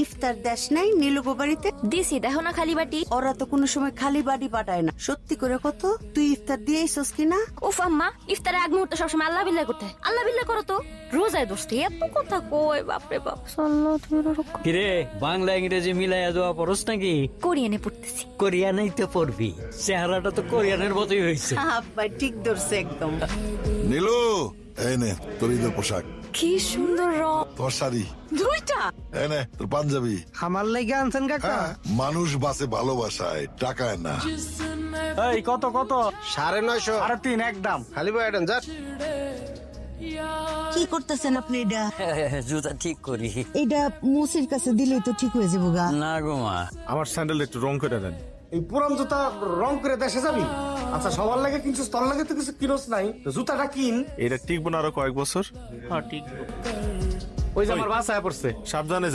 ইফতার দেশ নাই নীলুগো বাড়িতে? দিছি দেখো না খালি বাটি। ওরা তো কোনো সময় খালি বাড়ি পাঠায় না। সত্যি করে কত, তুই ইফতার দিয়েছিস কিনা? উফ আম্মা, ইফতারের আগ মুহূর্তে সবসময় আল্লাহ বিল্লাহ করতে হয়। আল্লাহ বিল্লাহ করো তো। রোজায় দোস্তি এত কথা কই, বাপরে বাপ। কিরে বাংলা ইংরেজি মিলাইয়া দেওয়া পড়স নাকি? কোরিয়ানে পড়তেছি। কোরিয়ানেই তো পড়বি, চেহারাটা তো কোরিয়ানের মতোই হয়েছে। আব্বা ঠিক ধরছে একদম। নীলু, এই নে তোর ঈদের পোশাক, কি সুন্দর রং। তোর শাড়ি, দুইটা? এই নে তোর পাঞ্জাবি। আমার লাগে আনছেন কাকা? হ্যাঁ, মানুষ বাসে ভালোবাসায়, টাকায় না। এই কত কত? 950 3.5 একদম। খালি বই আইটেম যা। কি করতেছেন আপনি? এটা জুতা ঠিক করি এটা মুসির কাছে দিলেই তো ঠিক হয়ে যাবো গা। না গো মা। আমার স্যান্ডেল একটু রং করে দেন। এই পুরান জুতা রং করে দেশে যাবি? আচ্ছা সবার লাগে কিনছিস, তোর লাগে তো কিছু কিনোস নাই, তো জুতাটা কিন। এটা টিকবো না আরো কয়েক বছর। হ্যাঁ ঠিক। ওই যে আমার বাসায় পড়ছে। সাবধানে যাই।